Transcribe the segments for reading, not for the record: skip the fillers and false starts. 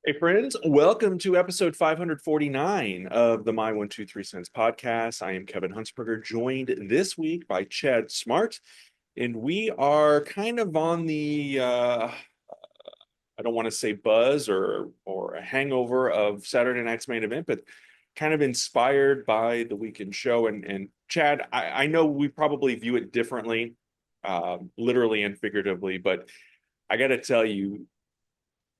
Hey friends, welcome to episode 549 of the My 123 Cents podcast. I am Kevin Huntsberger, joined this week by Chad Smart, and we are kind of on the I don't want to say buzz or a hangover of Saturday night's main event, but kind of inspired by the weekend show. And Chad, I know we probably view it differently, literally and figuratively, but I got to tell you,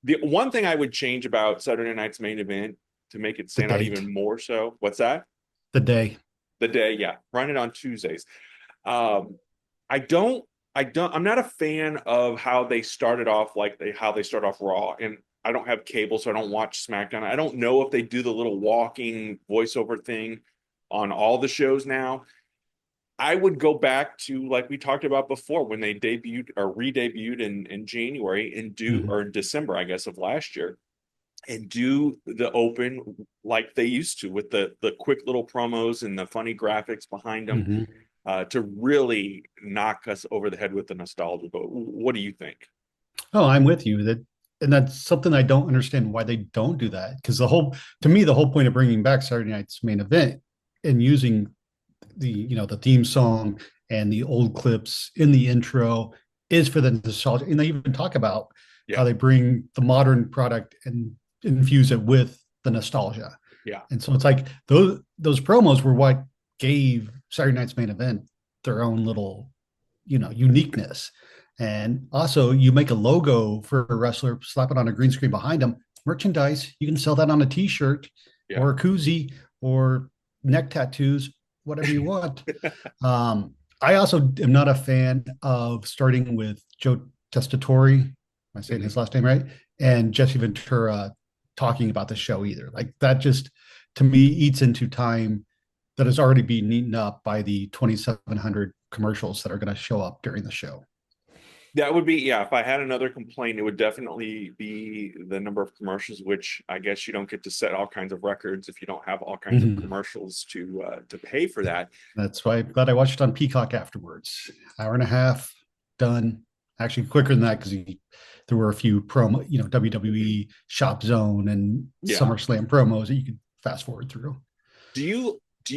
the one thing I would change about Saturday night's main event to make it The stand out date, even more so, what's that? the day. The day, yeah, run it on Tuesdays. Um, I don't, I'm not a fan of how they started off, how they start off Raw, and I don't have cable, so I don't watch SmackDown. I don't know if they do the little walking voiceover thing on all the shows now. I would go back to like we talked about before when they debuted or re-debuted in January and do Mhm. or in December, I guess, of last year and do the open like they used to with the quick little promos and the funny graphics behind them Mhm. to really knock us over the head with the nostalgia. But what do you think? Oh, I'm with you. And that's something I don't understand why they don't do that. Because to me, the whole point of bringing back Saturday night's main event and using the theme song and the old clips in the intro is for the nostalgia. And they even talk about how Yeah, they bring the modern product and infuse it with the nostalgia. yeah, And so it's like those promos were what gave Saturday night's main event their own little, uniqueness. And also you make a logo for a wrestler, slap it on a green screen behind them, merchandise, you can sell that on a t-shirt yeah. or a koozie or neck tattoos, whatever you want. I also am not a fan of starting with Joe Testatori. Am I saying Mhm. his last name right? And Jesse Ventura talking about the show either. Like that just to me eats into time that has already been eaten up by the 2,700 commercials that are going to show up during the show. That would be, yeah, if I had another complaint, it would definitely be the number of commercials, which I guess you don't get to set all kinds of records if you don't have all kinds of Mhm. commercials to pay for that. That's why I'm glad I watched it on Peacock afterwards. Hour and a half done. Actually, quicker than that because there were a few promo, WWE Shop Zone and Yeah. SummerSlam promos that you could fast forward through. Do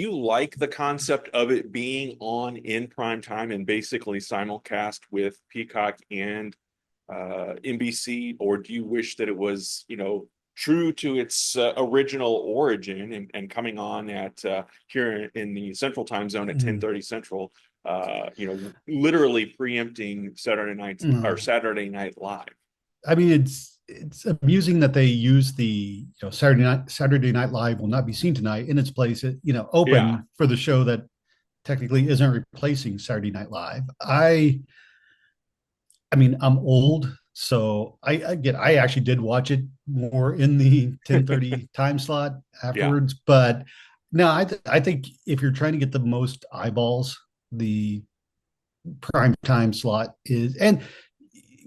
you like the concept of it being on in prime time and basically simulcast with Peacock and NBC, or do you wish that it was, true to its original origin and coming on at here in the Central Time Zone at Mm. 10:30 Central, literally preempting No. Saturday Night Live. I mean, it's amusing that they use Saturday Night Live will not be seen tonight in its place, Yeah, open for the show that technically isn't replacing Saturday Night Live. I mean, I'm old, so I actually did watch it more in the 10:30 time slot yeah. afterwards. But no, I think if you're trying to get the most eyeballs, the prime time slot is, and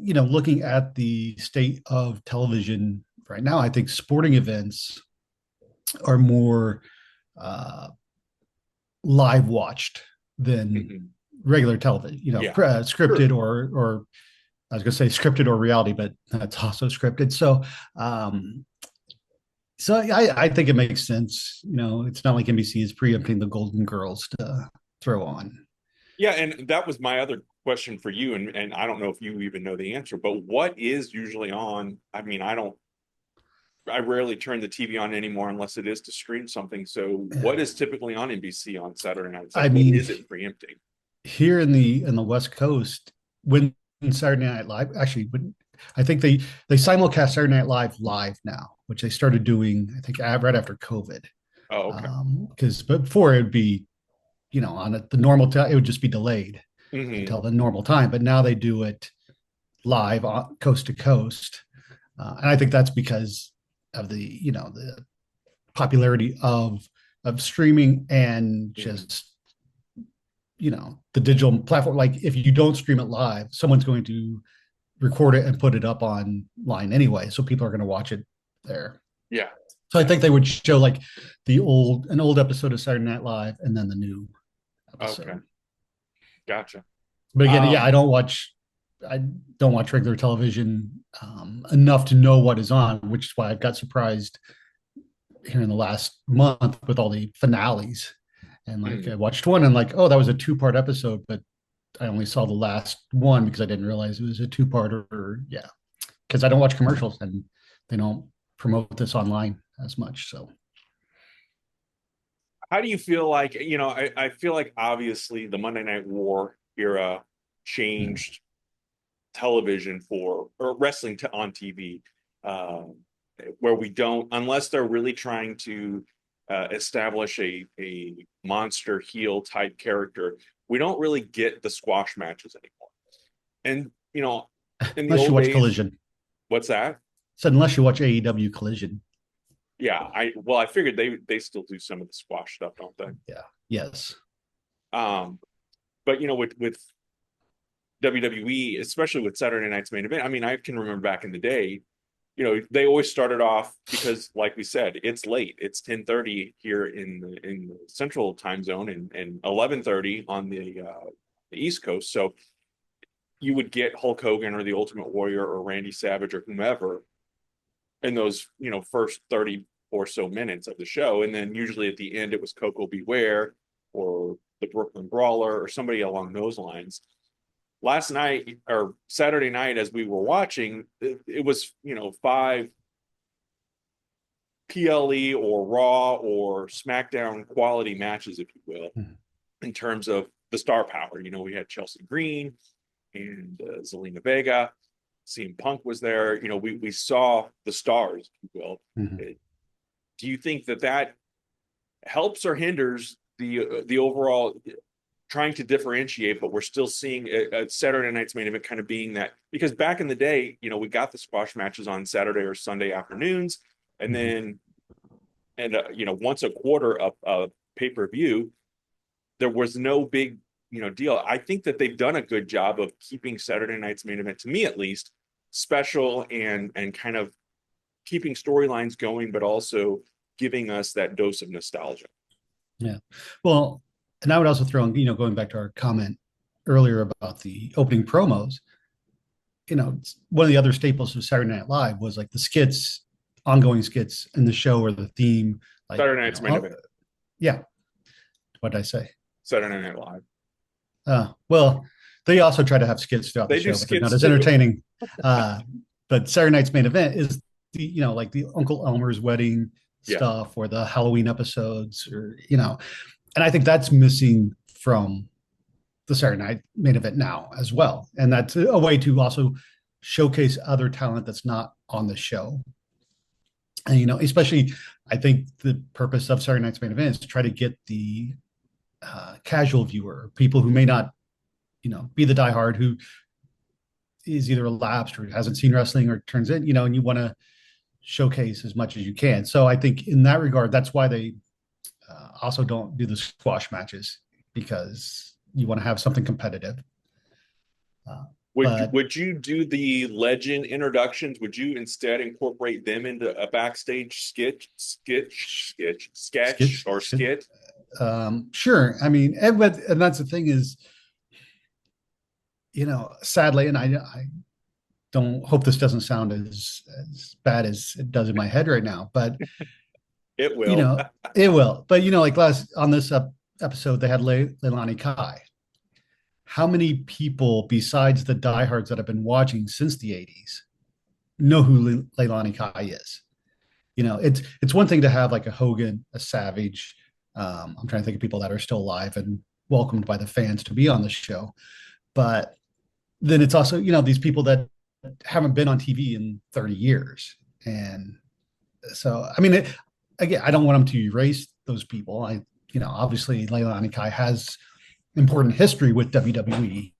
looking at the state of television right now, I think sporting events are more uh, live watched than Mhm. regular television. Yeah, Scripted sure. or I was going to say scripted or reality, but that's also scripted. Um, so I think it makes sense. It's not like NBC is preempting the Golden Girls to throw on. Yeah, and that was my other question for you, and I don't know if you even know the answer, but what is usually on? I mean, I rarely turn the TV on anymore unless it is to stream something. So what is typically on NBC on Saturday nights? Like I what mean, is it preempting? here in the West Coast, when Saturday Night Live actually, when I think they simulcast Saturday Night Live now, which they started doing, I think right after COVID. Oh, okay. Because before it would be, on the normal time, it would just be delayed Hmm. until the normal time. But now they do it live coast to coast, and I think that's because of the popularity of streaming and Hmm. just the digital platform. Like if you don't stream it live, someone's going to record it and put it up online anyway, so people are going to watch it there. Yeah. So I Yeah. think they would show like an old episode of Saturday Night Live and then the new Okay. episode. Gotcha. But again, yeah, I Um, don't watch. I don't watch regular television enough to know what is on, which is why I got surprised here in the last month with all the finales. And like Hmm. I watched one and like, oh, that was a two-part episode, but I only saw the last one because I didn't realize it was a two-parter. Yeah, because I don't watch commercials and they don't promote this online as much. So How do you feel like, I feel like obviously the Monday Night War era yeah. changed television or wrestling on TV, where we don't, unless they're really trying to establish a monster heel type character, we don't really get the squash matches anymore. And, in the Unless you old watch days, Collision. what's that? So unless you watch AEW Collision. Yeah, I figured they still do some of the squash stuff, don't they? Yeah. Yes. But with WWE, especially with Saturday Night's Main Event, I mean, I can remember back in the day, they always started off because, like we said, it's late. It's 10:30 here in the Central Time Zone and 11:30 on the East Coast. So you would get Hulk Hogan or the Ultimate Warrior or Randy Savage or whomever in those first 30 or so minutes of the show, and then usually at the end it was Coco Beware or the Brooklyn Brawler or somebody along those lines. Last night or Saturday night, as we were watching, it was five PLE or Raw or SmackDown quality matches, if you will, Mhm. in terms of the star power. We had Chelsea Green and Zelina Vega. CM Punk was there. We saw the stars, if you will. Mhm. Do you think that helps or hinders the overall trying to differentiate, but we're still seeing a Saturday Night's Main Event kind of being that? Because back in the day, we got the squash matches on Saturday or Sunday afternoons, and Mhm. then once a quarter of pay-per-view, there was no big deal. I think that they've done a good job of keeping Saturday Night's Main Event, to me at least, special and kind of keeping storylines going, but also giving us that dose of nostalgia. Yeah. Well, and I would also throw in, going back to our comment earlier about the opening promos, one of the other staples of Saturday Night Live was like the skits, ongoing skits in the show or the theme, like, Saturday Night's Main Event. yeah. What did I say? Saturday Night Live. Well, they also try to have skits throughout the They do show, but they're not skits as too. entertaining. But Saturday Night's Main Event is like the Uncle Elmer's wedding Yeah. stuff or the Halloween episodes and I think that's missing from the Saturday Night Main Event now as well. And that's a way to also showcase other talent that's not on the show. And, especially I think the purpose of Saturday Night's Main Event is to try to get the casual viewer, people who may not, be the diehard who is either lapsed or hasn't seen wrestling or turns in, and you want to showcase as much as you can. So I think in that regard, that's why they also don't do the squash matches because you want to have something competitive. Uh, Would but would you do the legend introductions? Would you instead incorporate them into a backstage sketch skits, or skit? sure. I mean, and that's the thing is, sadly, and I don't hope this doesn't sound as bad as it does in my head right now, but It will. it will. But like last on this episode, they had Leilani Kai. How many people besides the diehards that have been watching since the 80s know who Leilani Kai is? It's one thing to have like a Hogan, a Savage. I'm trying to think of people that are still alive and welcomed by the fans to be on the show. But then it's also, these people that haven't been on TV in 30 years. And so, I mean, again, I don't want them to erase those people. Obviously Leilani Kai has important history with WWE,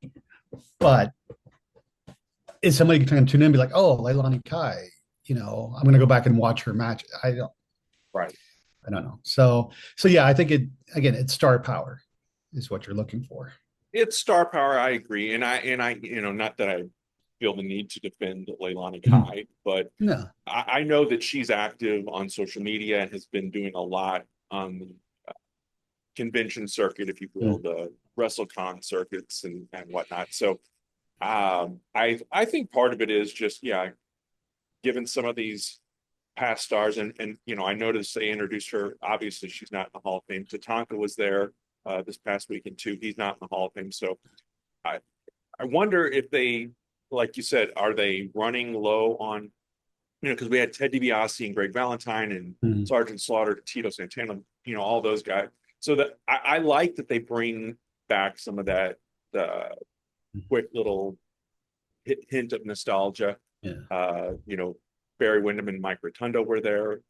but is somebody going to tune in and be like, oh, Leilani Kai, I'm going to go back and watch her match. Right. I don't know. So yeah, I think it's star power is what you're looking for. It's star power. I agree, and I not that I feel the need to defend Leilani Mhm. Kai, but No. I know that she's active on social media and has been doing a lot on the convention circuit, if you will, Mm. the WrestleCon circuits and whatnot. So I think part of it is just, yeah, given some of these past stars, and I noticed they introduced her. Obviously, she's not in the Hall of Fame. Tatanka was there this past weekend too. He's not in the Hall of Fame, so I I wonder if they, like you said, are they running low on, because we had Ted DiBiase and Greg Valentine and Mhm. Sergeant Slaughter, Tito Santana, all those guys. So that I like that they bring back some of that quick little hint of nostalgia. Yeah. Barry Windham and Mike Rotundo were there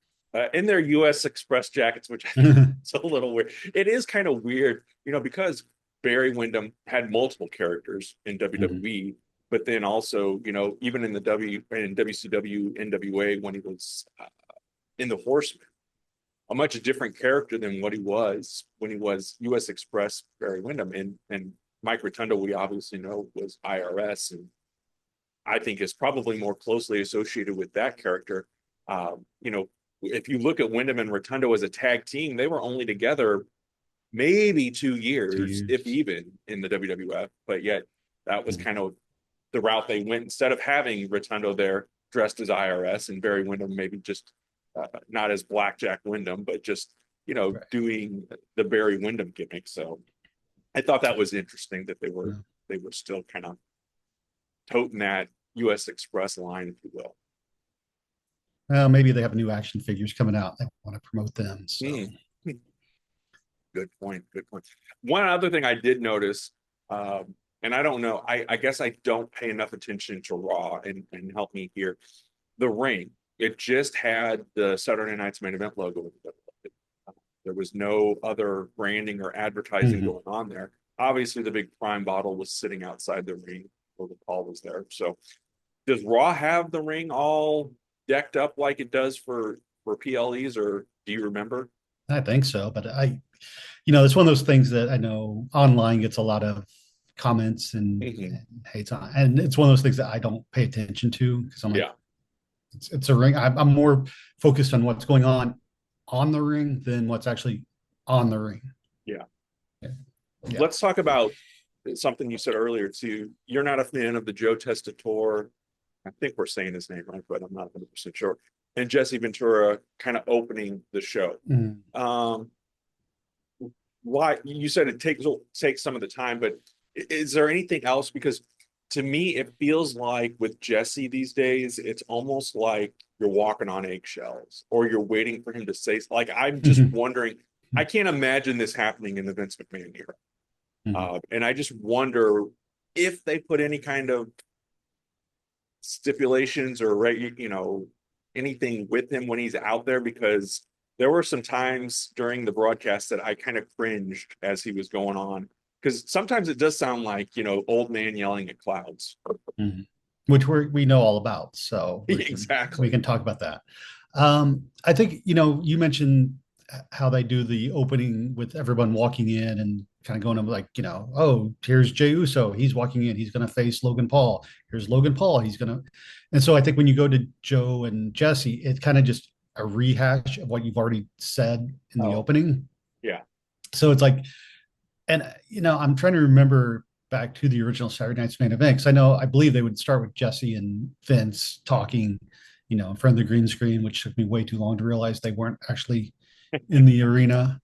in their U.S. Express jackets, which I think is a little weird. It is kind of weird, because Barry Windham had multiple characters in Mhm. WWE, but then also, even in WCW, NWA when he was in the Horsemen, a much different character than what he was when he was U.S. Express Barry Windham, and Mike Rotundo, we obviously know, was IRS, and I think is probably more closely associated with that character. If you look at Wyndham and Rotundo as a tag team, they were only together maybe 2 years, if 2 years. even, in the WWF. But yet, that was Mhm. kind of the route they went. Instead of having Rotundo there dressed as IRS and Barry Windham maybe just not as Blackjack Wyndham, but just Right. doing the Barry Windham gimmick. So I thought that was interesting that Yeah. they were still kind of toting that U.S. Express line, if you will. Well, maybe they have new action figures coming out. They want to promote them. So, Mm, good point. Good point. One other thing I did notice, and I don't know, I guess I don't pay enough attention to Raw, and help me here. The ring, it just had the Saturday Night's Main Event logo. There was no other branding or advertising mhm. going on there. Obviously, the big prime bottle was sitting outside the ring. Logan Paul was there. So, does Raw have the ring all decked up like it does for PLEs, or do you remember? I think so. But it's one of those things that I know online gets a lot of comments Mhm. and hates on. And it's one of those things that I don't pay attention to because I'm like, Yeah, it's a ring. I'm more focused on what's going on the ring than what's actually on the ring. yeah. Yeah. Yeah. Let's talk about something you said earlier too. You're not a fan of the Joe Testator. I think we're saying his name right, but I'm not 100% sure. And Jesse Ventura kind of opening the show. Mm. Um, why you said it takes some of the time, but is there anything else? Because to me, it feels like with Jesse these days, it's almost like you're walking on eggshells, or you're waiting for him to say. Like, I'm just Mhm. wondering. I can't imagine this happening in the Vince McMahon era, Mhm. and I just wonder if they put any kind of stipulations or anything with him when he's out there, because there were some times during the broadcast that I kind of cringed as he was going on, because sometimes it does sound like old man yelling at clouds. Mhm. Which we know all about, so we Exactly. can talk about that. I think you mentioned how they do the opening with everyone walking in and kind of going up like, oh, here's Jey Uso, he's walking in, he's going to face Logan Paul. Here's Logan Paul, he's going to, and so I think when you go to Joe and Jesse, it's kind of just a rehash of what you've already said in the Oh, opening. yeah. So it's like, and I'm trying to remember back to the original Saturday Night's Main Event because I believe they would start with Jesse and Vince talking, in front of the green screen, which took me way too long to realize they weren't actually in the arena.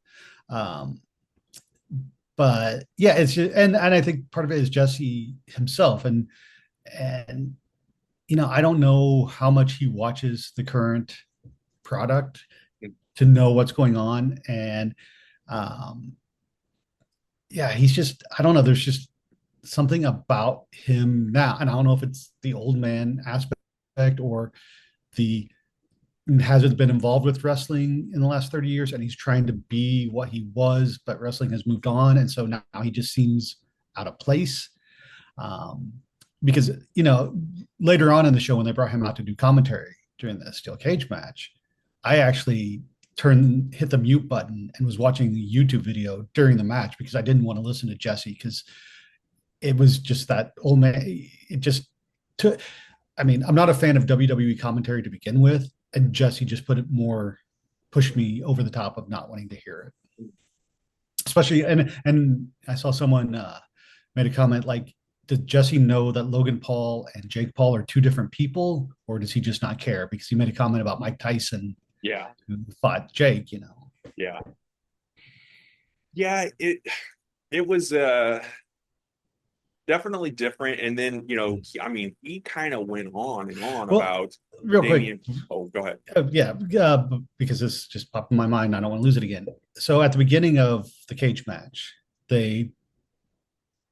Um, but yeah, it's just, and I think part of it is Jesse himself, and I don't know how much he watches the current product to know what's going on, and um, yeah, he's just I don't know. There's just something about him now, and I don't know if it's the old man aspect or the hasn't been involved with wrestling in the last 30 years and he's trying to be what he was, but wrestling has moved on. And so now he just seems out of place. Um, because, later on in the show, when they brought him out to do commentary during the steel cage match, I actually hit the mute button and was watching the YouTube video during the match because I didn't want to listen to Jesse because it was just that old man. It just took, I mean, I'm not a fan of WWE commentary to begin with, and Jesse just pushed me over the top of not wanting to hear it. Especially, and I saw someone made a comment like did Jesse know that Logan Paul and Jake Paul are two different people, or does he just not care because he made a comment about Mike Tyson Yeah, who fought Jake? yeah, yeah. It was definitely different. And then I mean, he kind of went on and on Well, about real quick, Damien. Oh, go ahead. yeah, because this just popped in my mind. I don't want to lose it again. So at the beginning of the cage match, they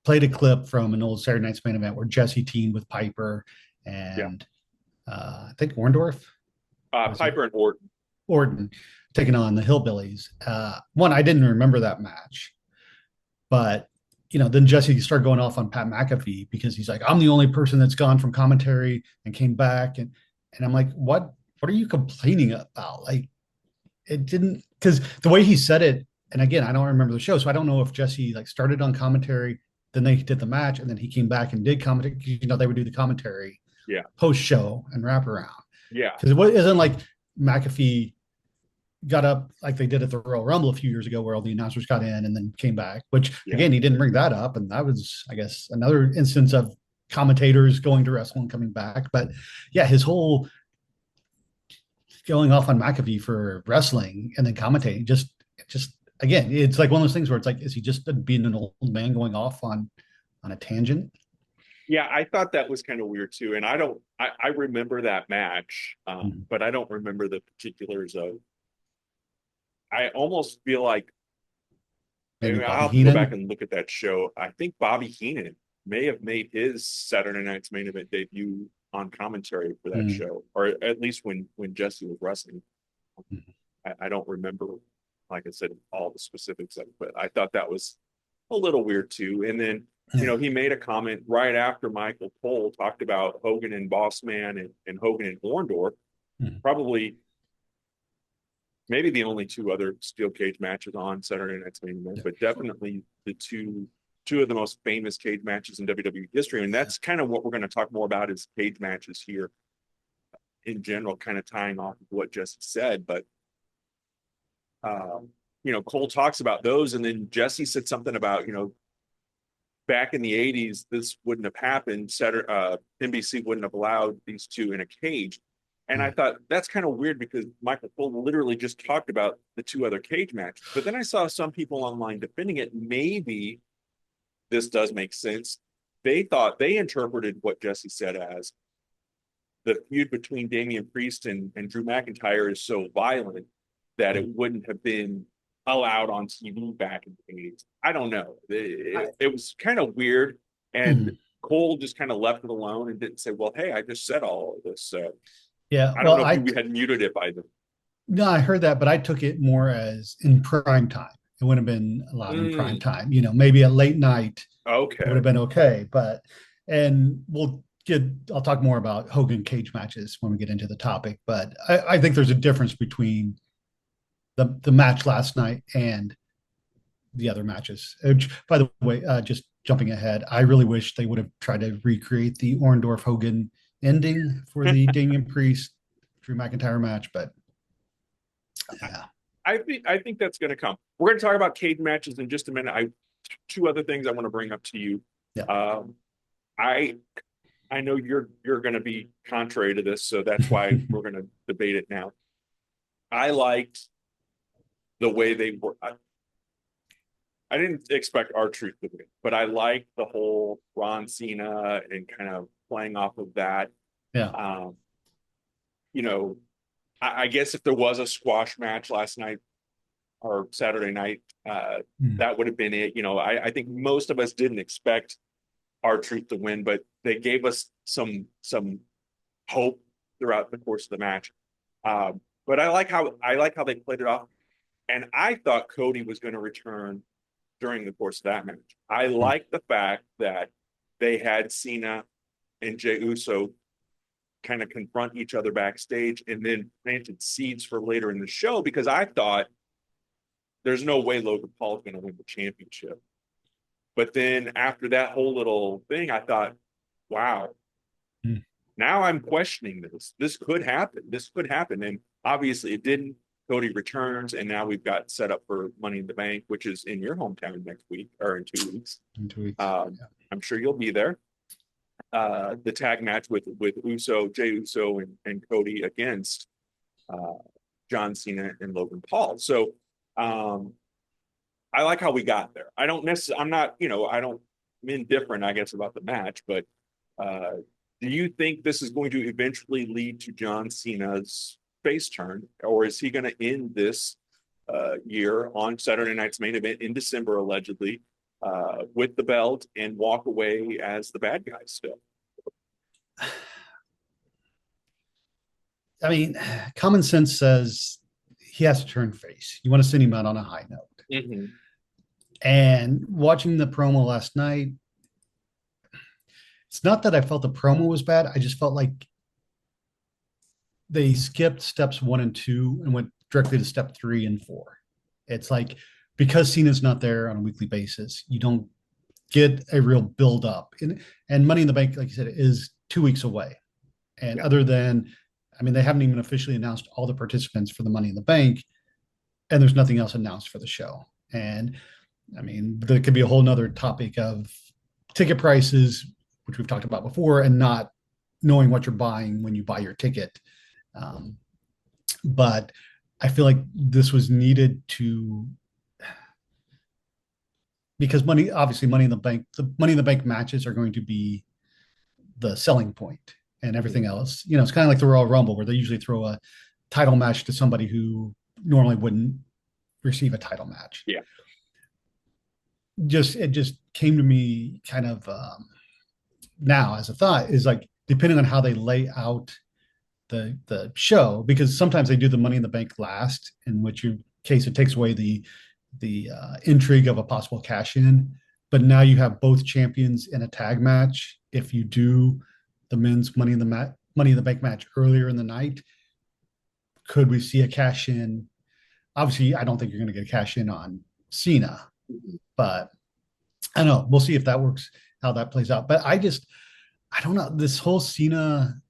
played a clip from an old Saturday Night's Main Event where Jesse teamed with Piper Yeah, and I think Orndorff was it Piper and Orton. Orton taking on the Hillbillies. One, I didn't remember that match, but then Jesse started going off on Pat McAfee because he's like, I'm the only person that's gone from commentary and came back, and I'm like, what are you complaining about? Like, it didn't, because the way he said it, and again, I don't remember the show, so I don't know if Jesse like started on commentary, then they did the match, and then he came back and did commentary. They would do the commentary Yeah, post show and wrap around yeah, because it isn't like McAfee got up like they did at the Royal Rumble a few years ago, where all the announcers got in and then came back. Which yeah. again, he didn't bring that up, and that was, I guess, another instance of commentators going to wrestling coming back. But yeah, his whole going off on McAfee for wrestling and then commentating, just again, it's like one of those things where it's like, is he just being an old man going off on a tangent? Yeah, I thought that was kind of weird too. And I remember that match, Mhm. but I don't remember the particulars of. I almost feel like Maybe I'll Bobby have to go back Heenan. and look at that show. I think Bobby Heenan may have made his Saturday Night's Main Event debut on commentary for that Mm-hmm. show, or at least when Jesse was wrestling. I don't remember, like I said, all the specifics of it, but I thought that was a little weird too. And then, Yeah. he made a comment right after Michael Cole talked about Hogan and Boss Man and Hogan and Orndorff, Mm-hmm. probably maybe the only two other steel cage matches on Saturday Night's Main Event, Yeah. but definitely the two of the most famous cage matches in WWE history. And that's kind of what we're going to talk more about is cage matches here in general, kind of tying off of what Jesse said. But Cole talks about those, and then Jesse said something about back in the '80s, this wouldn't have happened. NBC wouldn't have allowed these two in a cage. And I Mm-hmm. thought that's kind of weird because Michael Cole literally just talked about the two other cage matches. But then I saw some people online defending it. Maybe this does make sense. They interpreted what Jesse said as the feud between Damien Priest and Drew McIntyre is so violent that it wouldn't have been allowed on TV back in the 80s. I don't know. It was kind of weird. And Mm-hmm. Cole just kind of left it alone and didn't say, well, hey, I just said all of this. So Yeah. I don't Well, know if you had muted it by the. no, I heard that, but I took it more as in prime time. It would have been allowed in prime Mm, time. Maybe at late night it would okay. have been okay. And I'll talk more about Hogan cage matches when we get into the topic. But I think there's a difference between the match last night and the other matches. By the way, just jumping ahead, I really wish they would have tried to recreate the Orndorff Hogan ending for the Damian Priest Drew McIntyre match, but yeah. I think that's going to come. We're going to talk about cage matches in just a minute. Two other things I want to bring up to you. Yeah. I I know you're going to be contrary to this, so that's why we're going to debate it now. I liked the way they were. I didn't expect R-Truth to win, but I liked the whole Ron Cena and kind of playing off of that. Yeah. Um, you know, I guess if there was a squash match last night or Saturday night, Mm. that would have been it. I think most of us didn't expect R-Truth to win, but they gave us some hope throughout the course of the match. But I like how they played it off, and I thought Cody was going to return during the course of that match. I Mm. like the fact that they had Cena and Jey Uso kind of confront each other backstage and then planted seeds for later in the show because I thought there's no way Logan Paul is going to win the championship. But then after that whole little thing, I thought, wow, Mm. now I'm questioning this. This could happen. This could happen. And obviously it didn't. Cody returns, and now we've got set up for Money in the Bank, which is in your hometown next week or in 2 weeks. In 2 weeks. Yeah. I'm sure you'll be there. The tag match with Jay Uso and Cody against John Cena and Logan Paul. So I like how we got there. I don't necessarily, I'm not, I'm indifferent, I guess, about the match, but do you think this is going to eventually lead to John Cena's face turn, or is he going to end this year on Saturday night's main event in December, allegedly, with the belt and walk away as the bad guy still? I mean, common sense says he has to turn face. You want to send him out on a high note. Mm-hmm. And watching the promo last night, it's not that I felt the promo was bad. I just felt like they skipped steps 1 and 2 and went directly to step 3 and 4. It's like, because Cena's not there on a weekly basis, you don't get a real build up. And Money in the Bank, like you said, is 2 weeks away. And other than, I mean, they haven't even officially announced all the participants for the Money in the Bank, and there's nothing else announced for the show. And I mean, there could be a whole nother topic of ticket prices, which we've talked about before, and not knowing what you're buying when you buy your ticket. But I feel like this was needed because obviously Money in the Bank, the Money in the Bank matches are going to be the selling point, and everything else. It's kind of like the Royal Rumble, where they usually throw a title match to somebody who normally wouldn't receive a title match. Yeah. It just came to me kind of now as a thought, is like, depending on how they lay out the show, because sometimes they do the Money in the Bank last, in which case it takes away the intrigue of a possible cash in. But now you have both champions in a tag match. If you do the men's Money in the Bank match earlier in the night, could we see a cash in? Obviously, I don't think you're going to get a cash in on Cena, but I don't know. We'll see if that works, how that plays out. But I don't know. This whole Cena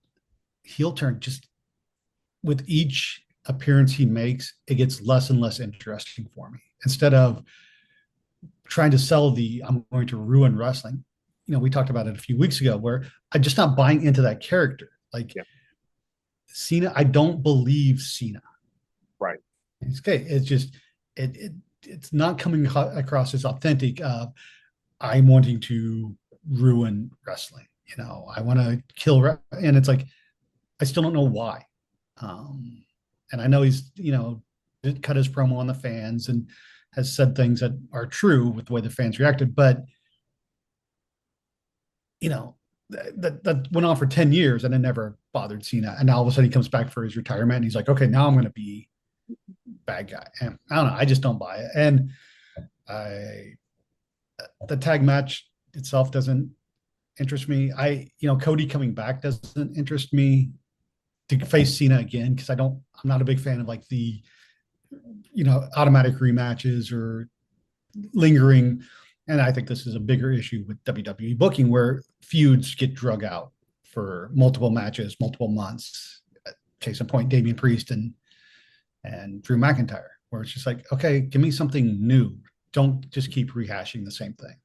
heel turn, just with each appearance he makes, it gets less and less interesting for me. Instead of trying to sell I'm going to ruin wrestling. We talked about it a few weeks ago, where I'm just not buying into that character. Like, Cena, I don't believe Cena. Right. It's okay. It's just it's not coming across as authentic. I'm wanting to ruin wrestling. I want to kill, and it's like, I still don't know why. And I know he's cut his promo on the fans and has said things that are true with the way the fans reacted, but that went on for 10 years and it never bothered Cena. And now all of a sudden he comes back for his retirement and he's like, okay, now I'm going to be bad guy. And I don't know. I just don't buy it. And the tag match itself doesn't interest me. Cody coming back doesn't interest me to face Cena again, because I'm not a big fan of like the, automatic rematches or lingering. And I think this is a bigger issue with WWE booking, where feuds get drug out for multiple matches, multiple months. Case in point, Damien Priest and Drew McIntyre, where it's just like, okay, give me something new. Don't just keep rehashing the same thing.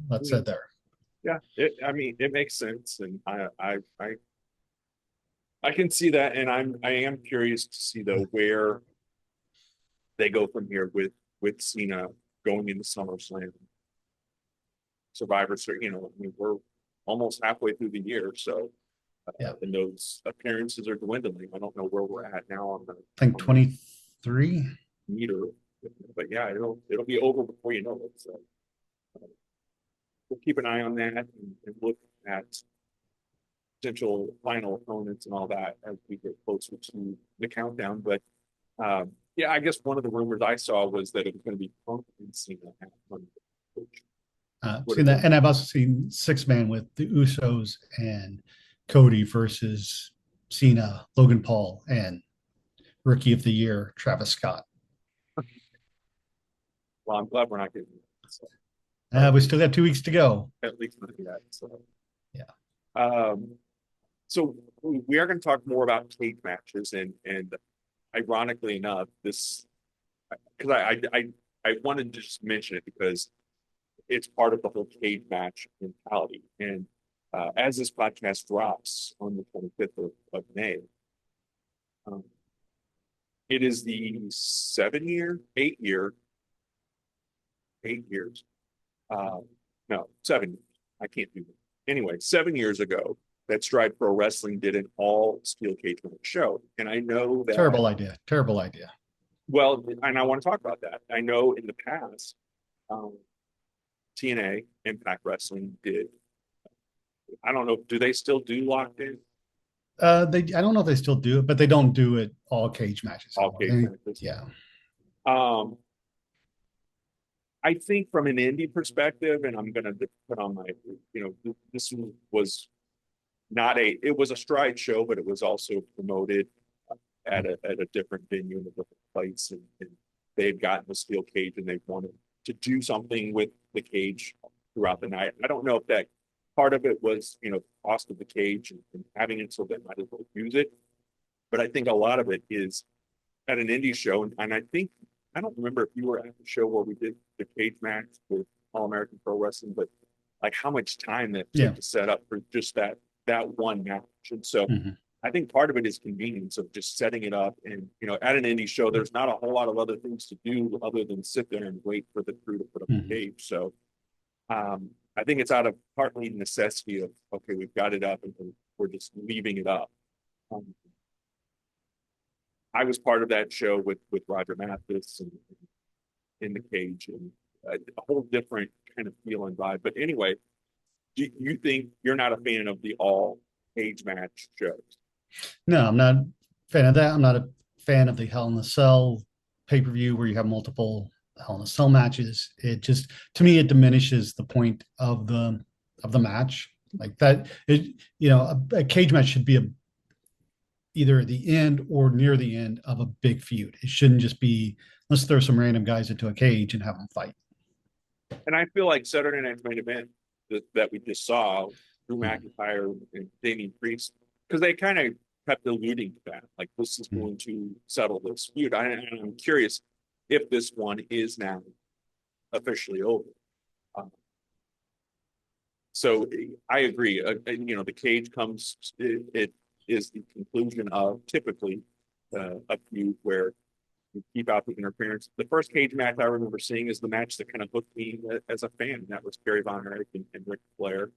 That's it there. Yeah, it makes sense, and I can see that, and I am curious to see though where they go from here with Cena going into SummerSlam, Survivor Series. We're almost halfway through the year, so and those appearances are dwindling. I don't know where we're at now on the, I think 23 meter, but yeah, it'll be over before you know it. So we'll keep an eye on that and look at potential final opponents and all that as we get closer to the countdown. But I guess one of the rumors I saw was that it was going to be Punk and Cena at Money. Seen that, and I've also seen 6-man with the Usos and Cody versus Cena, Logan Paul, and Rookie of the Year Travis Scott. Well, I'm glad we're not getting that. So. We still got 2 weeks to go. At least not yet. So yeah. So we are going to talk more about cage matches, and ironically enough, this because I wanted to just mention it because it's part of the whole cage match mentality. And as this podcast drops on the 25th of May, um, it is the 7 year, 8 year, 8 years. Uh, no, 7 years. I can't do that. Anyway, 7 years ago, that Stride Pro Wrestling did an all steel cage match show. And I know that, Terrible idea. Terrible idea. well, and I want to talk about that. I know in the past, um, TNA, Impact Wrestling did. I don't know. Do they still do locked in I don't know if they still do it, but they don't do it all cage matches all anymore. cage matches? Yeah. Um, I think from an indie perspective, and I'm going to put on my, this was not a, it was a Stride show, but it was also promoted at a different venue in a different place, and they had gotten the steel cage and they wanted to do something with the cage throughout the night. I don't know if that part of it was, cost of the cage and having it so they might as well use it, but I think a lot of it is at an indie show, and I think I don't remember if you were at the show where we did the cage match with All American Pro Wrestling, but like how much time that took Yeah. to set up for just that one match. And so Mhm. I think part of it is convenience of just setting it up. And at an indie show, there's not a whole lot of other things to do other than sit there and wait for the crew to put up the Mhm. cage. So I think it's out of partly necessity of, okay, we've got it up and we're just leaving it up. Um, I was part of that show with Roger Mathis and in the cage, and a whole different kind of feel and vibe. But anyway, do you think you're not a fan of the all cage match shows? No, I'm not a fan of that. I'm not a fan of the Hell in a Cell pay-per-view where you have multiple Hell in a Cell matches. It just, to me, it diminishes the point of the match. Like that, a cage match should be either at the end or near the end of a big feud. It shouldn't just be, let's throw some random guys into a cage and have them fight. And I feel like Saturday Night's Main Event that we just saw, Drew Mhm. McIntyre and Damien Priest, because they kind of kept alluding to that, like this is going to settle this feud. I'm curious if this one is now officially over. Um, so I agree. The cage comes. It is the conclusion of typically a feud where you keep out the interference. The first cage match I remember seeing is the match that kind of hooked me as a fan. And that was Kerry Von Erich and Ric Flair.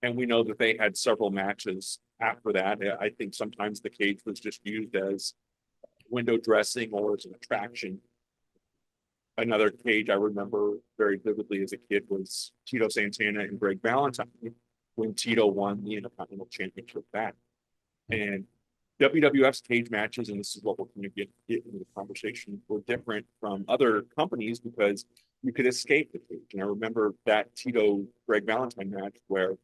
And we know that they had several matches after that. I think sometimes the cage was just used as window dressing or as an attraction. Another cage I remember very vividly as a kid was Tito Santana and Greg Valentine when Tito won the Intercontinental Championship back. And WWF's cage matches, and this is what we're going to get into the conversation, were different from other companies because you could escape the cage. And I remember that Tito Greg Valentine match where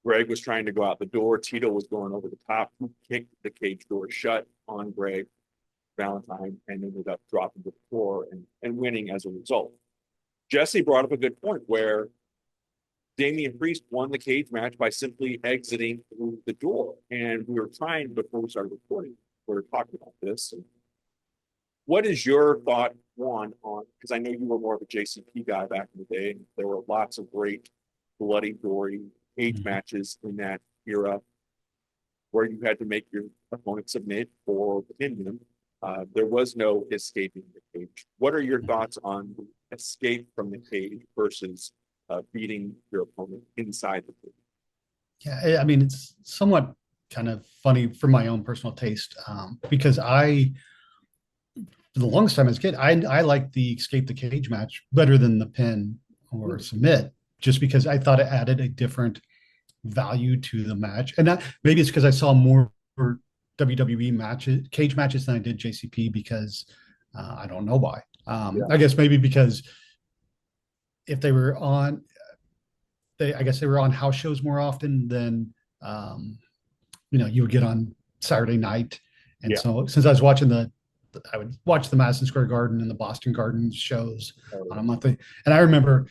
Greg was trying to go out the door, Tito was going over the top, he kicked the cage door shut on Greg Valentine and ended up dropping to the floor and winning as a result. Jesse brought up a good point where Damian Priest won the cage match by simply exiting through the door. And we were trying, before we started recording, we were talking about this. And what is your thought, one, on, because I know you were more of a JCP guy back in the day, and there were lots of great bloody, gory cage matches in that era where you had to make your opponent submit or pin them. There was no escaping the cage. What are your thoughts on escape from the cage versus beating your opponent inside the cage? Yeah, I mean, it's somewhat kind of funny for my own personal taste because for the longest time as a kid, I liked the escape the cage match better than the pin or submit, just because I thought it added a different value to the match. And that maybe it's because I saw more WWE matches, cage matches than I did JCP because I don't know why. Yeah. I guess maybe because if they were on, I guess they were on house shows more often than you would get on Saturday night. And Yeah. so since I was watching I would watch the Madison Square Garden and the Boston Garden shows on a monthly. And I remember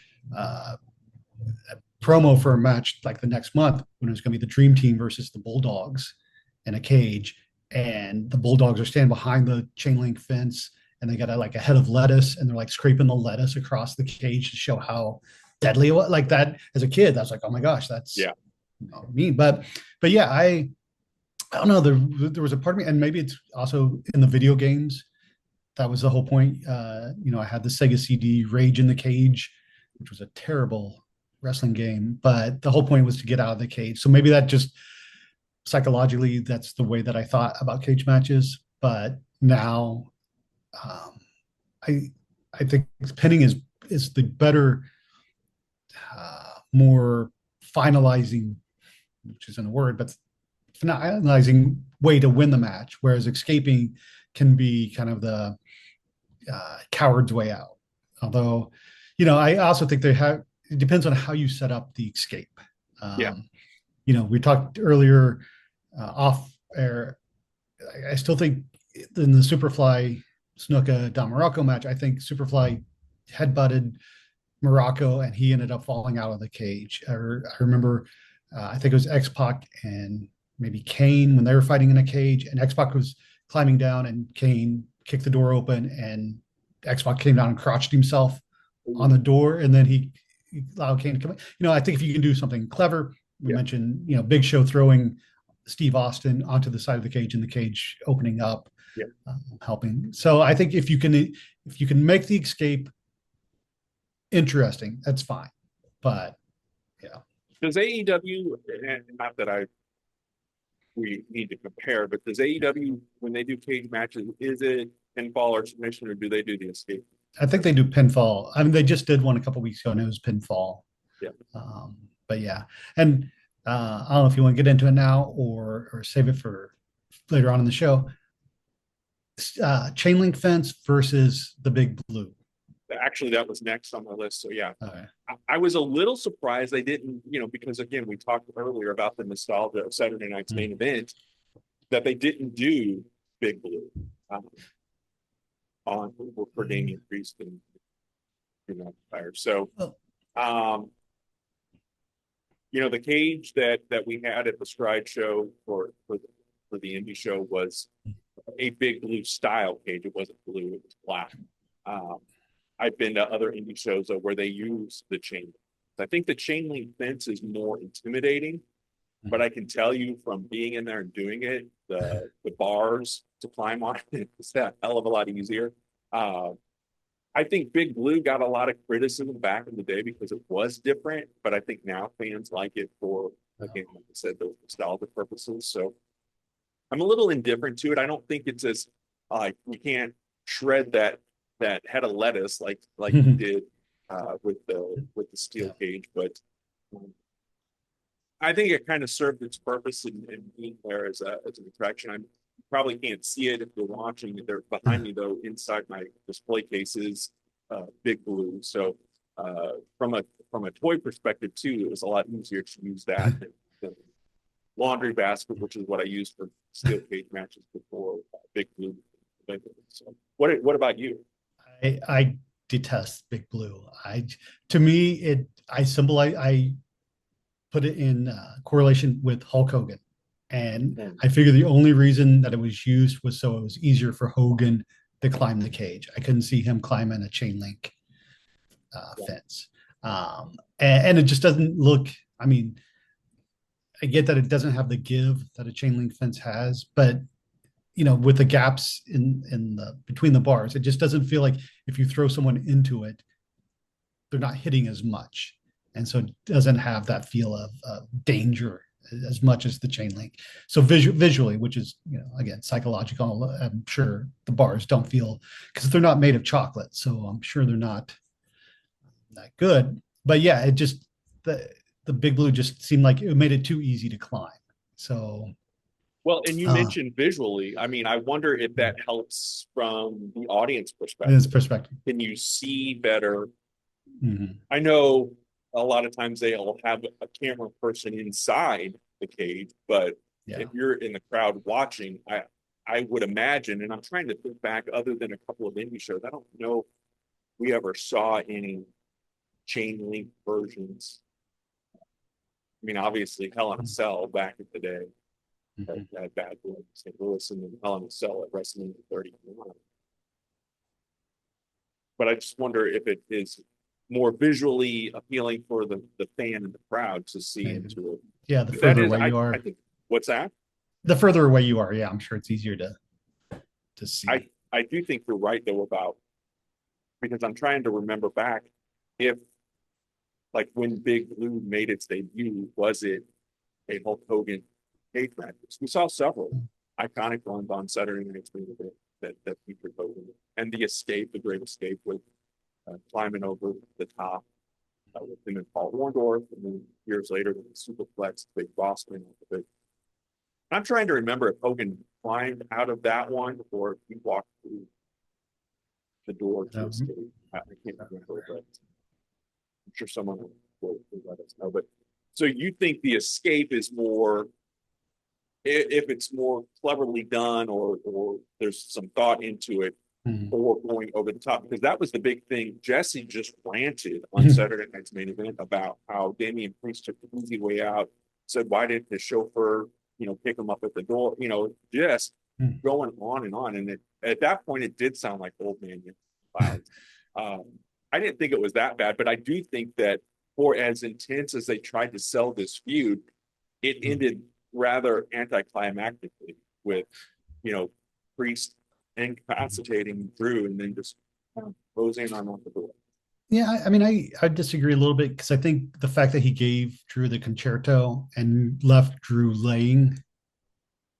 promo for a match like the next month when it was going to be the Dream Team versus the Bulldogs in a cage, and the Bulldogs are standing behind the chain link fence, and they got like a head of lettuce, and they're like scraping the lettuce across the cage to show how deadly it was. Like that as a kid, I was like, oh my gosh, that's Yeah. mean. But yeah, I don't know. There was a part of me, and maybe it's also in the video games. That was the whole point. I had the Sega CD Rage in the Cage, which was a terrible wrestling game, but the whole point was to get out of the cage. So maybe that just psychologically, that's the way that I thought about cage matches. But now, um, I I think pinning is the better, more finalizing, which isn't a word, but finalizing way to win the match. Whereas escaping can be kind of the coward's way out. Although, I also think it depends on how you set up the escape. Yeah. We talked earlier off air. I still think in the Superfly Snuka Don Morocco match, I think Superfly headbutted Morocco and he ended up falling out of the cage. I remember, I think it was X Pac and maybe Kane when they were fighting in a cage, and X Pac was climbing down and Kane kicked the door open and X Pac came down and crotched himself on the door, and then he allowed Kane to come in. I think if you can do something clever, we mentioned, Big Show throwing Steve Austin onto the side of the cage and the cage opening up, helping. So I think if you can make the escape interesting, that's fine. But yeah, does AEW, and not that we need to compare, but does AEW, when they do cage matches, is it pinfall or submission, or do they do the escape? I think they do pinfall. I mean, they just did one a couple weeks ago, and it was pinfall. Yeah. But yeah, and I don't know if you want to get into it now or save it for later on in the show. Chain link fence versus the Big Blue. Actually, that was next on my list. So yeah, Okay. I was a little surprised they didn't, because again, we talked earlier about the nostalgia of Saturday night's main event, that they didn't do Big Blue on for Damien Priest and McIntyre. So, the cage that we had at the Stride show for the indie show was a Big Blue style cage. It wasn't blue; it was black. I've been to other indie shows where they use the chain link. I think the chain link fence is more intimidating, but I can tell you from being in there and doing it, the bars to climb on is a hell of a lot easier. I think Big Blue got a lot of criticism back in the day because it was different, but I think now fans like it for, again, like I said, those nostalgia purposes. So I'm a little indifferent to it. I don't think it's as you can't shred that head of lettuce like you did with the steel cage, but I think it kind of served its purpose in being there as an attraction. You probably can't see it if you're watching. They're behind me though. Inside my display case is Big Blue. So from a toy perspective too, it was a lot easier to use that than laundry basket, which is what I used for steel cage matches before Big Blue. So what about you? I detest Big Blue. To me, I put it in correlation with Hulk Hogan, and I figured the only reason that it was used was so it was easier for Hogan to climb the cage. I couldn't see him climbing a chain link fence, and it just doesn't look. I mean, I get that it doesn't have the give that a chain link fence has, but with the gaps in the between the bars, it just doesn't feel like if you throw someone into it, they're not hitting as much, and so it doesn't have that feel of danger as much as the chain link. So visually, which is again psychological, I'm sure the bars don't feel because they're not made of chocolate, so I'm sure they're not that good. But yeah, it just the Big Blue just seemed like it made it too easy to climb. So. Well, and you mentioned visually. I mean, I wonder if that helps from the audience perspective. His perspective. Can you see better? Mm-hmm. I know a lot of times they'll have a camera person inside the cage, but if you're in the crowd watching, I would imagine, and I'm trying to think back, other than a couple of indie shows, I don't know if we ever saw any chain link versions I mean, obviously, Hell in a Cell back in the day Mhm. had bad blood in St. Louis, and then Hell in a Cell at WrestleMania 31. But I just wonder if it is more visually appealing for the fan and the crowd to see Maybe. into it. Yeah, the But that further is, away you I are, think, what's that? the further away you are, yeah, I'm sure it's easier to I see. I do think you're right though about because I'm trying to remember back if like when Big Blue made its debut, was it a Hulk Hogan cage match? We saw several iconic ones on Saturday Night Fever that featured Hogan and the Escape, the Great Escape with climbing over the top with him and Paul Orndorff, and then years later with the Superflex, Big Boss Man. I'm trying to remember if Hogan climbed out of that one or if he walked through the door to Um, escape. I can't remember, but I'm sure someone will let us know. But so you think the escape is more if it's more cleverly done or there's some thought into it mhm. or going over the top because that was the big thing. Jesse just ranted on Saturday Night's Main Event about how Damien Priest took the easy way out. Said, why didn't the chauffeur, pick him up at the door? Just going on and on. And at that point, it did sound like Old Man Clouds. Um, I didn't think it was that bad, but I do think that for as intense as they tried to sell this feud, it ended rather anticlimactically with, you know, Priest incapacitating Drew and then just closing on the door. Yeah, I mean, I disagree a little bit because I think the fact that he gave Drew the concerto and left Drew laying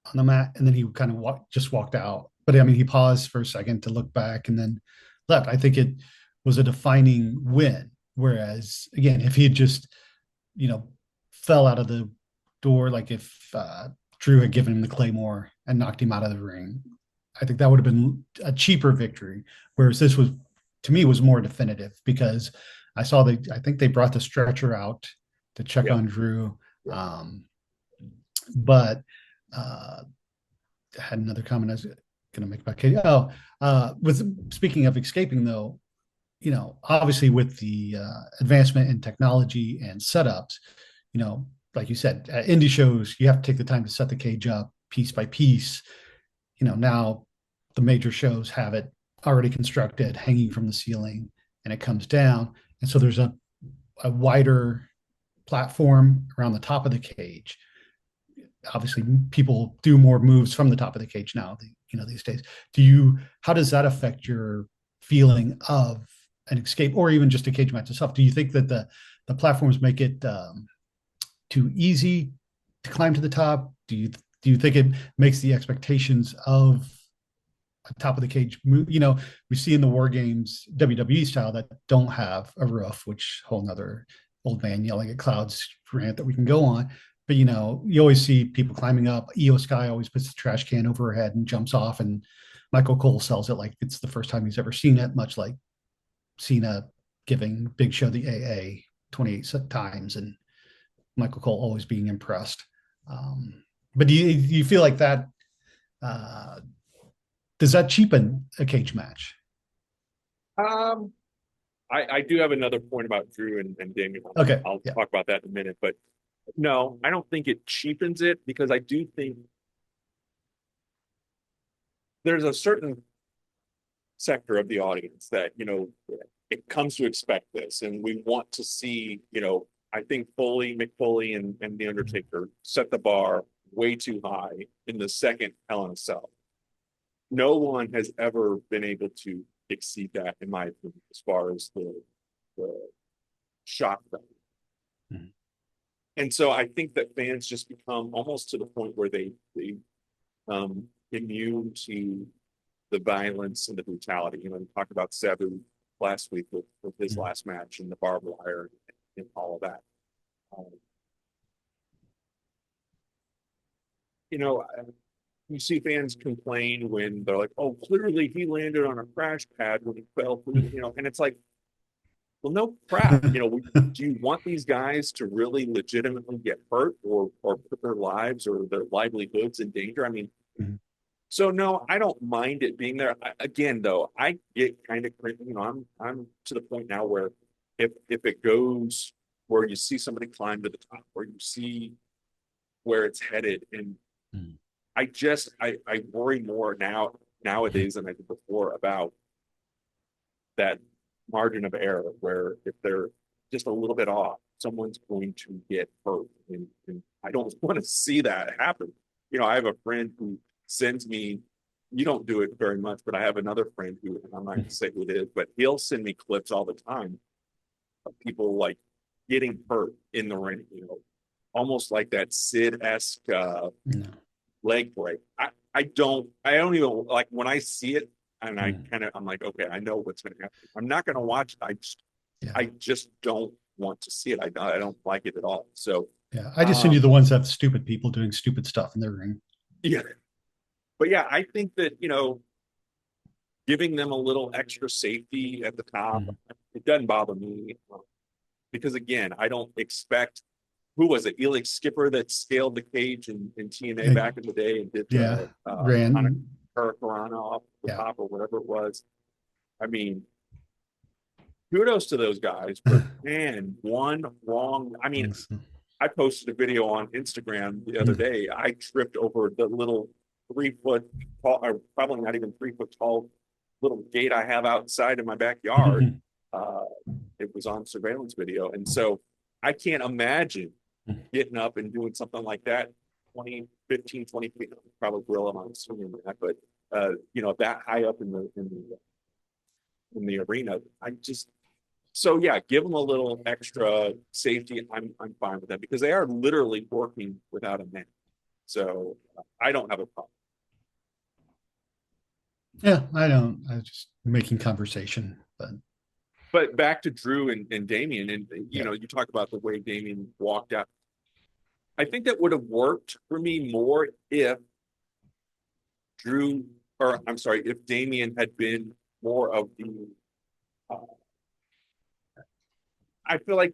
on the mat, and then he kind of just walked out. But I mean, he paused for a second to look back and then left. I think it was a defining win. Whereas, again, if he had just, you know, fell out of the door, like if Drew had given him the Claymore and knocked him out of the ring, I think that would have been a cheaper victory. Whereas this was, to me, was more definitive because I think they brought the stretcher out to check Yep. on Drew. Yep. But I had another comment I was going to make about Katie. With speaking of escaping though, obviously with the advancement in technology and setups, like you said, at indie shows, you have to take the time to set the cage up piece by piece. Now the major shows have it already constructed, hanging from the ceiling, and it comes down. And so there's a wider platform around the top of the cage. Obviously, people do more moves from the top of the cage now, these days. How does that affect your feeling of an escape or even just a cage match itself? Do you think that the platforms make it too easy to climb to the top? Do you think it makes the expectations of a top of the cage move? We see in the war games WWE style that don't have a roof, which whole nother old man yelling at clouds rant that we can go on. But you always see people climbing up. Io Sky always puts the trash can over her head and jumps off, and Michael Cole sells it like it's the first time he's ever seen it, much like Cena giving Big Show the AA 28 times, and Michael Cole always being impressed. But do you feel like that? Uh, does that cheapen a cage match? Um, I do have another point about Drew and Damien. Okay, I'll yeah. talk about that in a minute, but no, I don't think it cheapens it because I do think there's a certain sector of the audience that, it comes to expect this and we want to see, I think Mick Foley and The Undertaker set the bar way too high in the second Hell in a Cell. No one has ever been able to exceed that, in my opinion, as far as the shock value. Mhm. And so I think that fans just become almost to the point where they immune to the violence and the brutality. We talked about Sabu last week with his Mhm. last match and the barbed wire and all of that. Um, you know, you see fans complain when they're like, "Oh, clearly he landed on a crash pad when he fell through," and it's like, well, no crap. Do you want these guys to really legitimately get hurt or put their lives or their livelihoods in danger? I mean, Mhm. so no, I don't mind it being there. Again, though, I get kind of crazy. I'm to the point now where if it goes where you see somebody climb to the top, where you see where it's headed. And Mm. I worry more nowadays than I did before about that margin of error where if they're just a little bit off, someone's going to get hurt. And I don't want to see that happen. I have a friend who sends me, you don't do it very much, but I have another friend who, and I'm not going to say who it is, but he'll send me clips all the time of people like getting hurt in the ring, almost like that Sid-esque No. leg break. I don't even like when I see it and Mm. I'm like, okay, I know what's going to happen. I'm not going to watch it. Yeah. I just don't want to see it. I don't like it at all. So, Yeah. I just send you um, the ones that have stupid people doing stupid stuff in their ring. yeah, but yeah, I think that, giving them a little extra safety at the top, Mm. it doesn't bother me because again, I don't expect, who was it? Elix Skipper that scaled the cage in TNA Yeah. back in the day and did Yeah. the kind of Ran. Hurricane off the Yeah. top or whatever it was. I mean, kudos to those guys, but man, one wrong. I mean, Things. I posted a video on Instagram the other Mm. day. I tripped over the little 3 foot tall, or probably not even 3 foot tall little gate I have outside in my backyard. Uh, it was on surveillance video. And so I can't imagine getting up and doing something like that 20, 15, 20 feet, probably grill them, I'm assuming that, but that high up in the arena, so yeah, give them a little extra safety. I'm fine with that because they are literally working without a man. So I don't have a problem. Yeah, I don't. I was just making conversation, but But back to Drew and Damien, and yeah. you talk about the way Damien walked out. I think that would have worked for me more if Drew, or I'm sorry, if Damien had been more of the. Uh, I feel like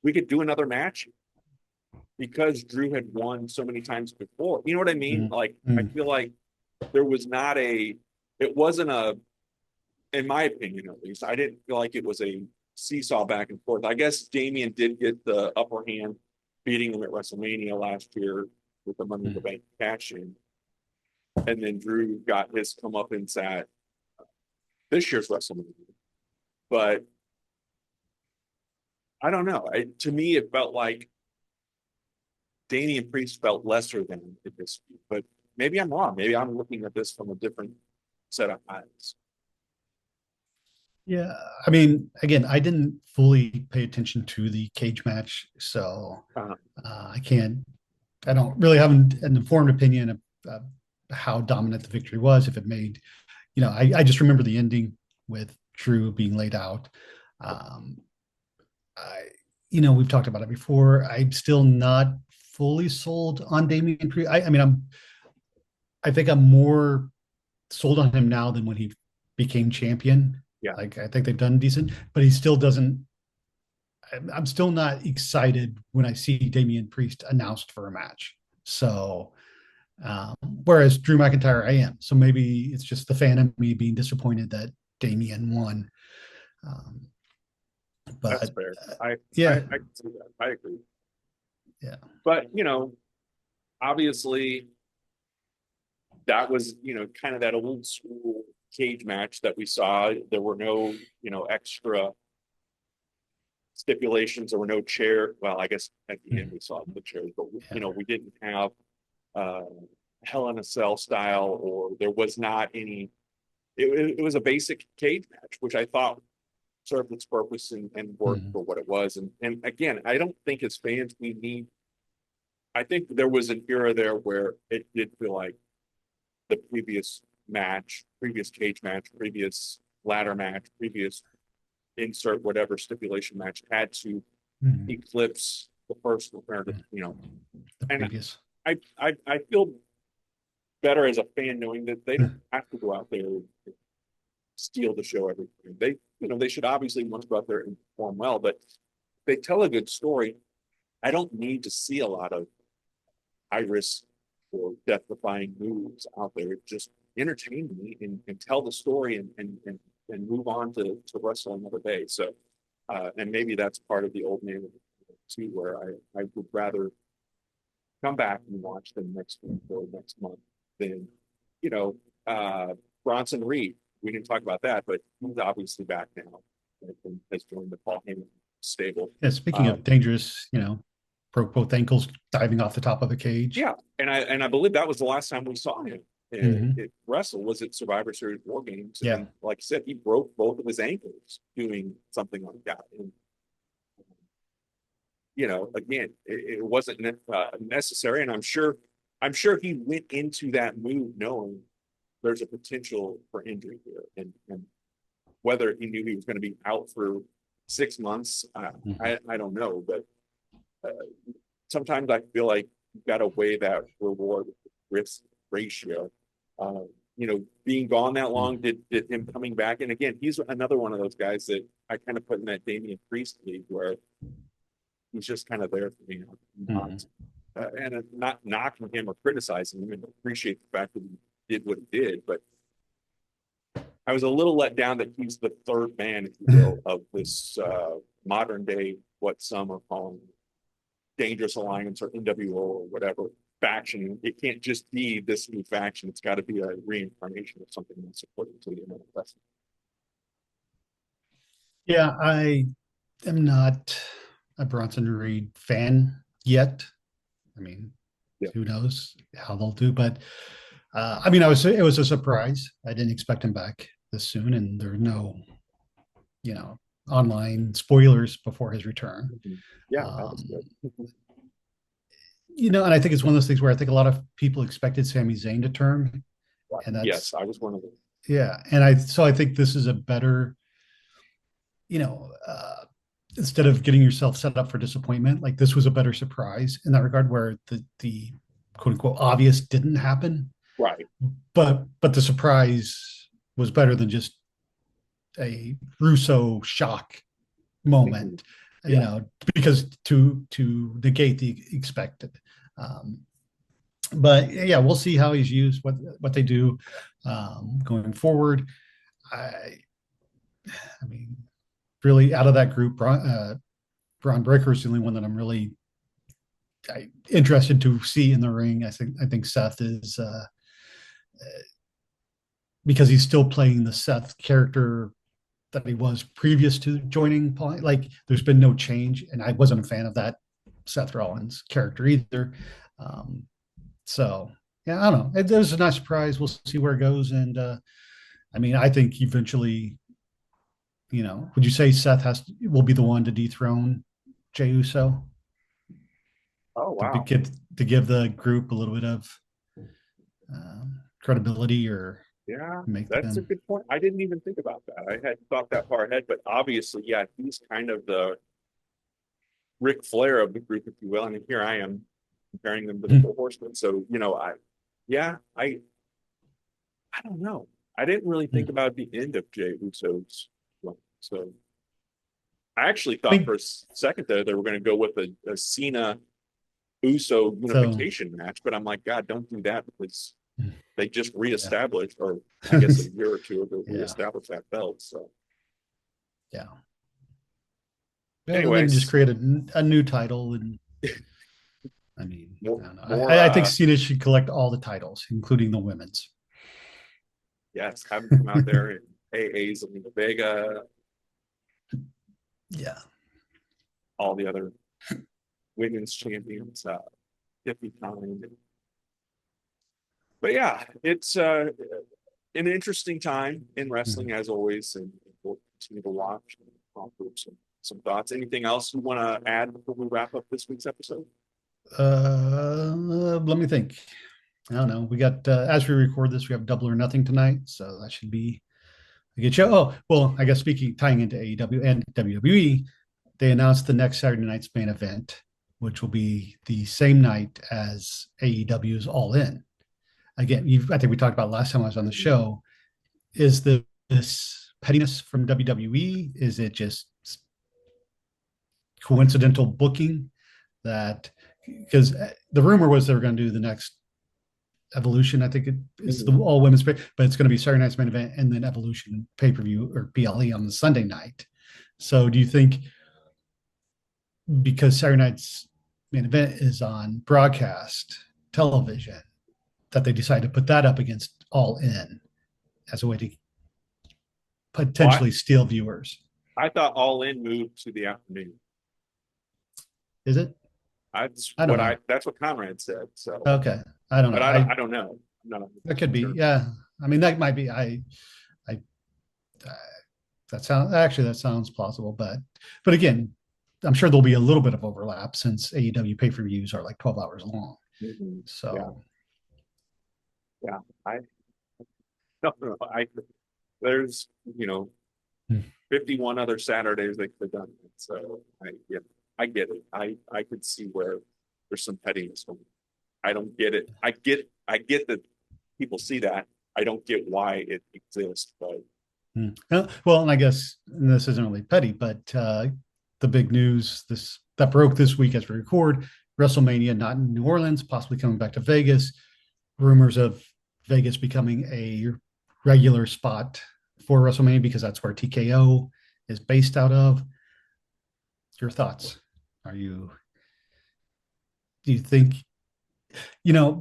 we could do another match because Drew had won so many times before. You know what I mean? Mm. Like I Mm. feel like there was not a, it wasn't a, in my opinion at least, I didn't feel like it was a seesaw back and forth. I guess Damien did get the upper hand, beating him at WrestleMania last year with the Money in the Mm. Bank cash in, and then Drew got his comeuppance at this year's WrestleMania. But I don't know. To me, it felt like Damian Priest felt lesser than this, but maybe I'm wrong. Maybe I'm looking at this from a different set of eyes. Yeah, I mean, again, I didn't fully pay attention to the cage match, so Uh, I can't. I don't really have an informed opinion of how dominant the victory was. If it made, I just remember the ending with Drew being laid out. Um, I, we've talked about it before. I'm still not fully sold on Damien Priest. I mean, I think I'm more sold on him now than when he became champion. yeah, Like I think they've done decent, but he still doesn't. I'm still not excited when I see Damian Priest announced for a match. So, whereas Drew McIntyre, I am. So maybe it's just the fan of me being disappointed that Damien won. Um, that's but fair. I yeah, can see that. I agree. yeah, But obviously that was kind of that old school cage match that we saw. There were no extra stipulations. There were no chair. Well, I guess at the end we saw the chairs, but yeah. we didn't have uh, Hell in a Cell style, or there was not any. It was a basic cage match, which I thought served its purpose and worked Mm-hmm. for what it was. And again, I don't think as fans we need. I think there was an era there where it did feel like the previous match, previous cage match, previous ladder match, previous insert whatever stipulation match had to Mm-hmm. eclipse the first one, or The and previous. I feel better as a fan knowing that they don't have to go out there and steal the show every time. They should obviously want to go out there and perform well, but if they tell a good story. I don't need to see a lot of high risk or death defying moves out there. Just entertain me and tell the story and move on to wrestle another day. So And maybe that's part of the old name too, where I would rather come back and watch them next week or next month than, you know, Bronson Reed. We didn't talk about that, but he's obviously back now and has joined the Paul Heyman stable. Yeah, speaking of dangerous, broke both ankles diving off the top of the cage. Yeah, and I believe that was the last time we saw him Mhm. wrestle was at Survivor Series War Games, Yeah. and like I said, he broke both of his ankles doing something like that. And again, it wasn't necessary, and I'm sure he went into that move knowing there's a potential for injury here, and whether he knew he was going to be out for 6 months, I don't know, but uh, sometimes I feel like you've got to weigh that reward risk ratio. Uh, being gone that long, did him coming back, and again, he's another one of those guys that I kind of put in that Damien Priest league where he's just kind of there for me, and not knocking him or criticizing him, and appreciate the fact that he did what he did, but I was a little let down that he's the third man, if you will, of this modern day, what some are calling Dangerous Alliance or NWO or whatever faction. It can't just be this new faction. It's got to be a reincarnation of something that's supported to the American wrestling. Yeah, I am not a Bronson Reed fan yet. I mean, who knows how they'll do, but I mean, it was a surprise. I didn't expect him back this soon, and there are no, online spoilers before his return. Yeah, that was good. And I think it's one of those things where I think a lot of people expected Sami Zayn to turn, and yes, I was one of them. Yeah, and I think this is a better, instead of getting yourself set up for disappointment, like this was a better surprise in that regard, where the quote unquote obvious didn't happen. Right. But the surprise was better than just a Russo shock moment, because to negate the expected. But yeah, we'll see how he's used, what they do going forward. I mean, really, out of that group, Braun Breaker is the only one that I'm really interested to see in the ring. I think Seth is. Because he's still playing the Seth character that he was previous to joining Paul. Like, there's been no change, and I wasn't a fan of that Seth Rollins character either. So yeah, I don't know. It was a nice surprise. We'll see where it goes, and I mean, I think eventually, would you say Seth will be the one to dethrone Jey Uso? Oh wow! To give the group a little bit of credibility, or that's a good point. I didn't even think about that. I hadn't thought that far ahead, but obviously, yeah, he's kind of the Ric Flair of the group, if you will. I mean, here I am comparing them to the Four Horsemen. So, I don't know. I didn't really think about the end of Jey Uso's run. So I actually thought for a second there they were going to go with a Cena Uso unification match, but I'm like, God, don't do that, because they just reestablished, or I guess a year or two ago, reestablished that belt. So, yeah. Anyway, just create a new title, and I mean, I don't know. I think Cena should collect all the titles, including the women's. Yes, have them come out there and AA's and Vega. Yeah. All the other women's champions, Tiffany Kine. But yeah, it's an interesting time in wrestling, as always, and we'll continue to watch and offer some thoughts. Anything else you want to add before we wrap up this week's episode? Let me think. I don't know. We got as we record this, we have Double or Nothing tonight, so that should be a good show. Oh, well, I guess tying into AEW and WWE, they announced the next Saturday night's main event, which will be the same night as AEW's All In. Again, I think we talked about last time I was on the show. Is this pettiness from WWE? Is it just coincidental booking? That because the rumor was they were going to do the next Evolution. I think it's the all women's, but it's going to be Saturday night's main event and then Evolution pay-per-view or PLE on the Sunday night. So do you think because Saturday night's main event is on broadcast television that they decided to put that up against All In as a way to Well, potentially steal viewers? I thought All In moved to the afternoon. Is it? I don't know. That's what Conrad said. So, Okay, I don't but know. I don't know. I'm not That could be. sure. Yeah, I mean that might be. I that sounds plausible, but again, I'm sure there'll be a little bit of overlap since AEW pay per views are like 12 hours long. Yeah, So yeah. I don't know. There's you know hmm. 51 other Saturdays they could have done it. So I get it. I could see where there's some pettiness. I don't get it. I get that people see that. I don't get why it exists, but Well, and I guess and this isn't really petty, but the big news this that broke this week as we record WrestleMania not in New Orleans, possibly coming back to Vegas. Rumors of Vegas becoming a regular spot for WrestleMania because that's where TKO is based out of. Your thoughts? Are you do you think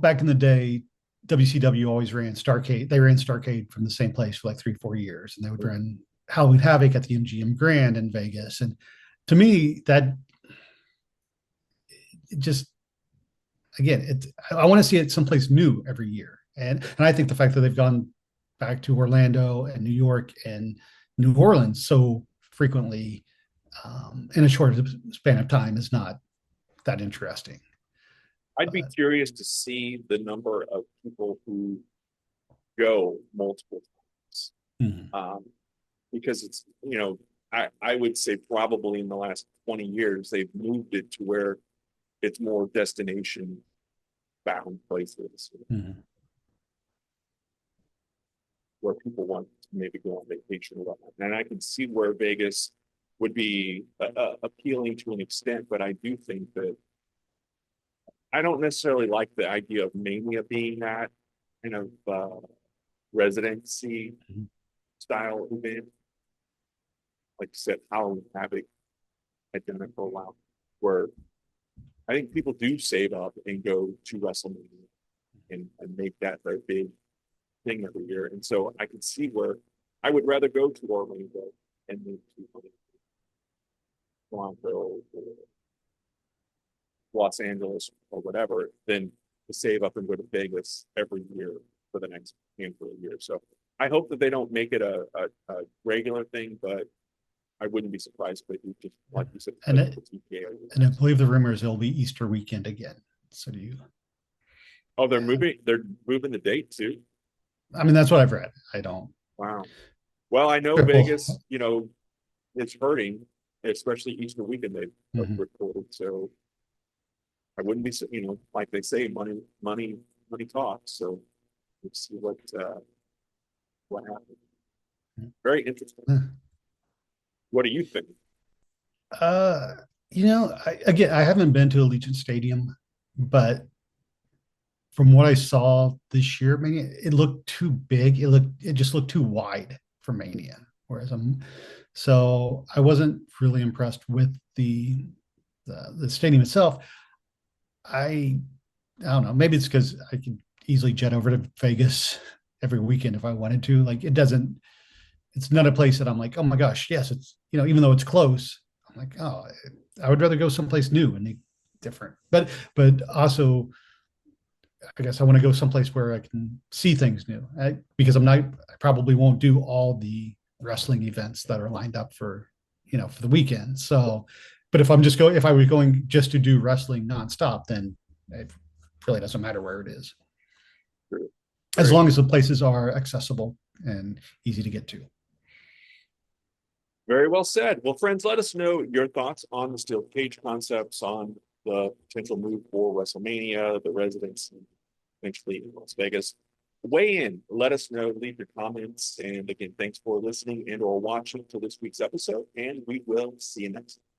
back in the day, WCW always ran Starcade. They ran Starcade from the same place for like 3-4 years, and they would run Halloween Havoc at the MGM Grand in Vegas. And to me, that it just again, I want to see it someplace new every year. And I think the fact that they've gone back to Orlando and New York and New Orleans so frequently in a short span of time is not that interesting. I'd be But curious to see the number of people who go multiple times. mm, Um, because I would say probably in the last 20 years, they've moved it to where it's more destination bound places mm, where people want to maybe go on vacation or whatnot. And I can see where Vegas would be appealing to an extent, but I do think that I don't necessarily like the idea of Mania being that kind of residency mm. style event. Like you said, Halloween Havoc had done it for a while, where I think people do save up and go to WrestleMania and make that their big thing every year. And so I can see where I would rather go to Orlando and move to Toronto or Los Angeles or whatever than to save up and go to Vegas every year for the next handful of years. So I hope that they don't make it a regular thing, but I wouldn't be surprised if they just, like you said, and like it, the TPA. and I believe the rumors it'll be Easter weekend again. So do you? Oh, they're moving the date too. I mean, that's what I've read. I don't. Wow. Well, I know Triple. Vegas, it's hurting, especially Easter weekend they've Mhm. reported. So I wouldn't be, like they say, money talks. So we'll see what happens. Very interesting. What do you think? Uh, I haven't been to Allegiant Stadium, but from what I saw this year, Mania, it looked too big. It just looked too wide for Mania. So I wasn't really impressed with the stadium itself. I I don't know. Maybe it's because I could easily jet over to Vegas every weekend if I wanted to. Like it doesn't. It's not a place that I'm like, oh my gosh, yes, it's even though it's close, I'm like, oh, I would rather go someplace new and different. But also, I guess I want to go someplace where I can see things new because I probably won't do all the wrestling events that are lined up for the weekend. So, but if I was going just to do wrestling nonstop, then it really doesn't matter where it is, as Very, long as the places are accessible and easy to get to. very well said. Well, friends, let us know your thoughts on the steel cage concepts, on the potential move for WrestleMania, the residents, eventually in Las Vegas. Weigh in, let us know, leave your comments. And again, thanks for listening and or watching to this week's episode. And we will see you next time.